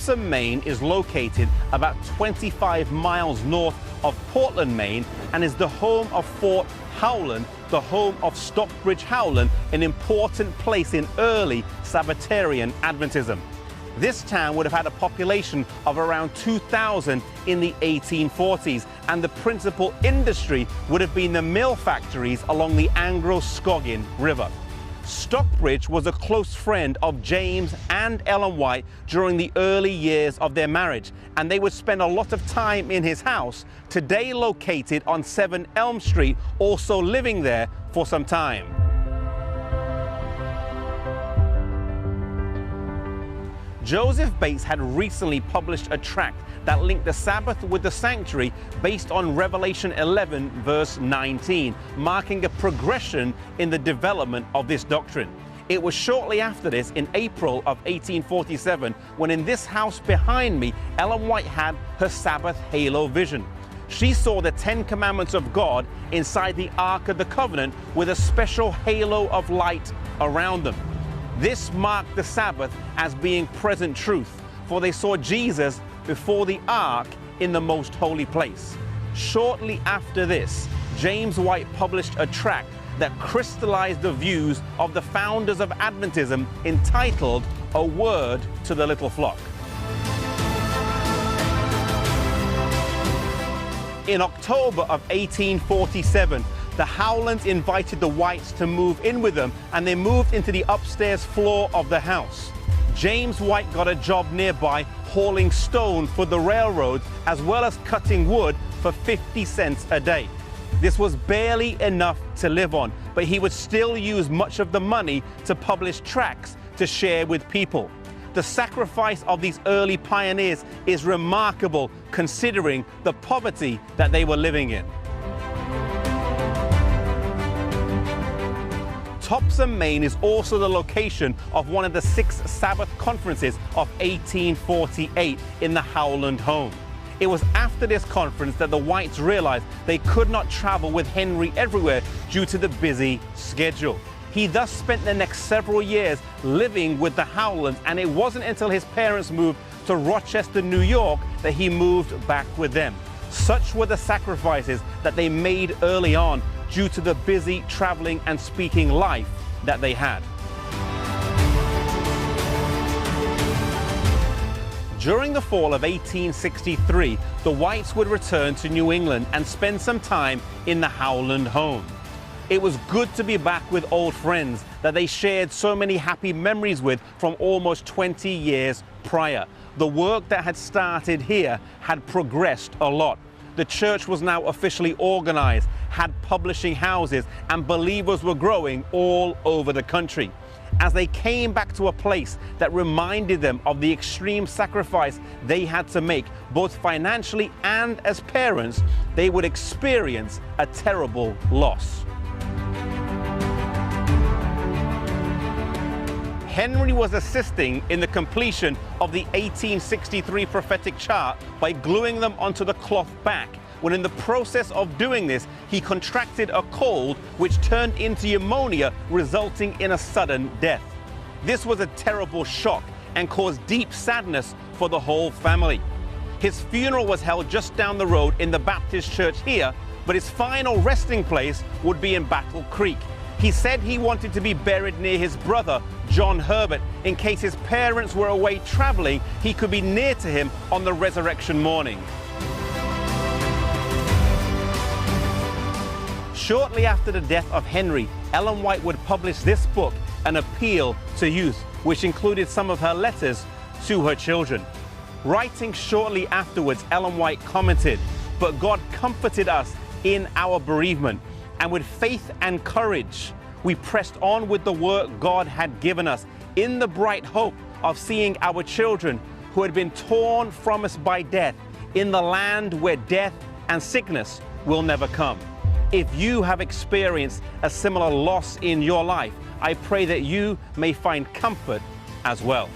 Topsom, Maine is located about 25 miles north of Portland, Maine, and is the home of Fort Howland, the home of Stockbridge Howland, an important place in early Sabbatarian Adventism. This town would have had a population of around 2,000 in the 1840s, and the principal industry would have been the mill factories along the Androscoggin River. Stockbridge was a close friend of James and Ellen White during the early years of their marriage, and they would spend a lot of time in his house, today located on 7 Elm Street, also living there for some time. Joseph Bates had recently published a tract that linked the Sabbath with the sanctuary based on Revelation 11 verse 19, marking a progression in the development of this doctrine. It was shortly after this, in April of 1847, when in this house behind me, Ellen White had her Sabbath halo vision. She saw the 10 Commandments of God inside the Ark of the Covenant with a special halo of light around them. This marked the Sabbath as being present truth, for they saw Jesus before the ark in the most holy place. Shortly after this, James White published a tract that crystallized the views of the founders of Adventism, entitled A Word to the Little Flock. In October of 1847, the Howlands invited the Whites to move in with them, and they moved into the upstairs floor of the house. James White got a job nearby hauling stone for the railroads, as well as cutting wood for 50 cents a day. This was barely enough to live on, but he would still use much of the money to publish tracts to share with people. The sacrifice of these early pioneers is remarkable, considering the poverty that they were living in. Topsom, Maine is also the location of one of the 6 Sabbath conferences of 1848 in the Howland home. It was after this conference that the Whites realized they could not travel with Henry everywhere due to the busy schedule. He thus spent the next several years living with the Howlands, and it wasn't until his parents moved to Rochester, New York, that he moved back with them. Such were the sacrifices that they made early on due to the busy traveling and speaking life that they had. During the fall of 1863, the Whites would return to New England and spend some time in the Howland home. It was good to be back with old friends that they shared so many happy memories with from almost 20 years prior. The work that had started here had progressed a lot. The church was now officially organized, had publishing houses, and believers were growing all over the country. As they came back to a place that reminded them of the extreme sacrifice they had to make, both financially and as parents, they would experience a terrible loss. Henry was assisting in the completion of the 1863 prophetic chart by gluing them onto the cloth back, when in the process of doing this, he contracted a cold which turned into pneumonia, resulting in a sudden death. This was a terrible shock and caused deep sadness for the whole family. His funeral was held just down the road in the Baptist church here, but his final resting place would be in Battle Creek. He said he wanted to be buried near his brother, John Herbert. In case his parents were away traveling, he could be near to him on the resurrection morning. Shortly after the death of Henry, Ellen White would publish this book, An Appeal to Youth, which included some of her letters to her children. Writing shortly afterwards, Ellen White commented, "But God comforted us in our bereavement, and with faith and courage, we pressed on with the work God had given us, in the bright hope of seeing our children who had been torn from us by death, in the land where death and sickness will never come." If you have experienced a similar loss in your life, I pray that you may find comfort as well.